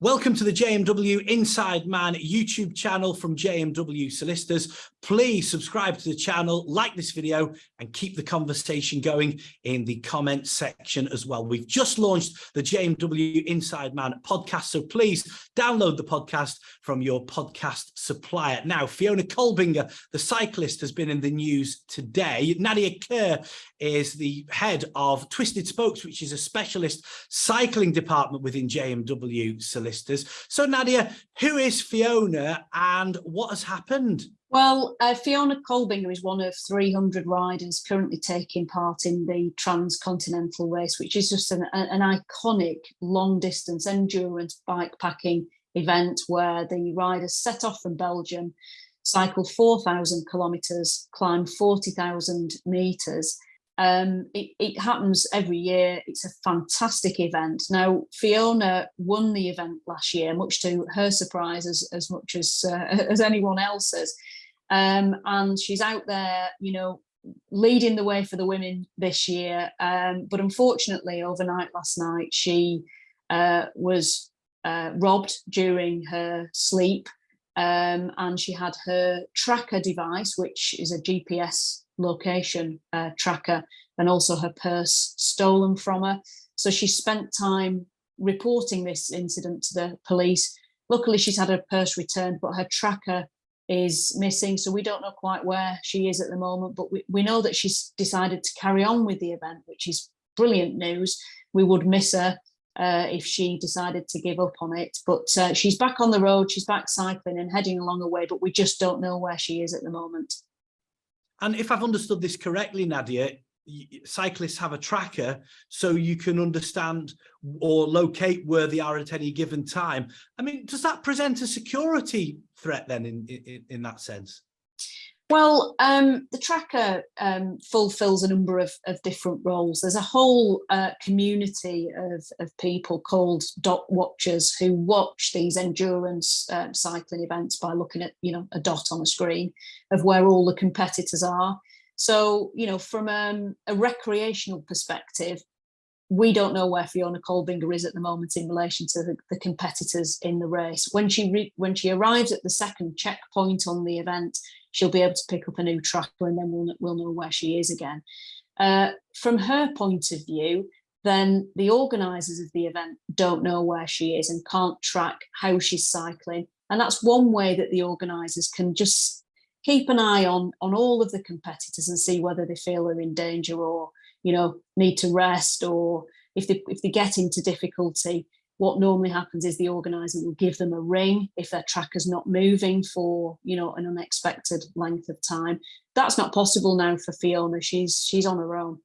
Welcome to the JMW Inside Man YouTube channel from JMW Solicitors. Please subscribe to the channel, like this video, and keep the conversation going in the comments section as well. We've just launched the JMW Inside Man podcast, so please download the podcast from your podcast supplier. Now, Fiona Kolbinger, the cyclist, has been in the news today. Nadia Kerr is the head of Twisted Spokes, which is a specialist cycling department within JMW Solicitors. So, Nadia, who is Fiona and what has happened? Well, Fiona Kolbinger is one of 300 riders currently taking part in the Transcontinental race, which is just an iconic long-distance endurance bikepacking event where the riders set off from Belgium, cycle 4,000 kilometres, climb 40,000 metres. It happens every year. It's a fantastic event. Now, Fiona won the event last year, much to her surprise, as much as anyone else's. And she's out there, leading the way for the women this year. But unfortunately, overnight last night, she was robbed during her sleep, and she had her tracker device, which is a GPS location tracker, and also her purse stolen from her. So she spent time reporting this incident to the police. Luckily, she's had her purse returned, but her tracker is missing. So we don't know quite where she is at the moment, but we know that she's decided to carry on with the event, which is brilliant news. We would miss her if she decided to give up on it, but she's back on the road, she's back cycling and heading along her way, but we just don't know where she is at the moment. And if I've understood this correctly, Nadia, cyclists have a tracker so you can understand or locate where they are at any given time. I mean, does that present a security threat then in that sense? Well, the tracker fulfills a number of different roles. There's a whole community of people called dot watchers who watch these endurance cycling events by looking at, a dot on a screen of where all the competitors are. So, from a recreational perspective, we don't know where Fiona Kolbinger is at the moment in relation to the competitors in the race. When she arrives at the second checkpoint on the event, she'll be able to pick up a new tracker, and then we'll know where she is again. From her point of view, then the organisers of the event don't know where she is and can't track how she's cycling. And that's one way that the organisers can just keep an eye on all of the competitors and see whether they feel they're in danger or, need to rest, or if they get into difficulty. What normally happens is the organiser will give them a ring if their tracker's not moving for, an unexpected length of time. That's not possible now for Fiona. She's on her own.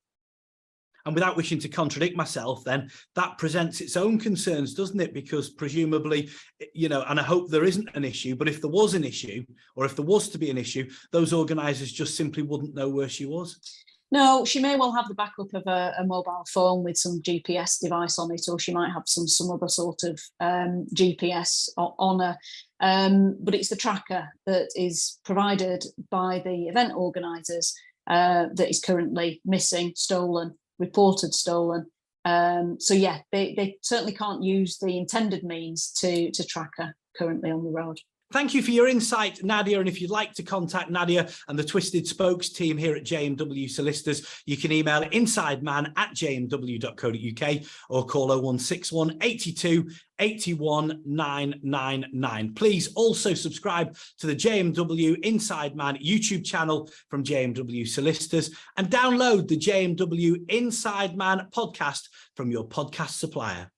And without wishing to contradict myself, then that presents its own concerns, doesn't it? Because presumably, and I hope there isn't an issue, but if there was an issue, or if there was to be an issue, those organisers just simply wouldn't know where she was. No, she may well have the backup of a mobile phone with some GPS device on it, or she might have some other sort of GPS on her. But it's the tracker that is provided by the event organisers that is currently missing, stolen, reported stolen. So yeah, they certainly can't use the intended means to track her currently on the road. Thank you for your insight, Nadia. And if you'd like to contact Nadia and the Twisted Spokes team here at JMW Solicitors, you can email insideman@jmw.co.uk or call 0161 82 81 999. Please also subscribe to the JMW Inside Man YouTube channel from JMW Solicitors and download the JMW Inside Man podcast from your podcast supplier.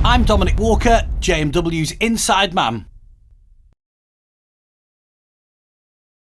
I'm Dominic Walker, JMW's Inside Man.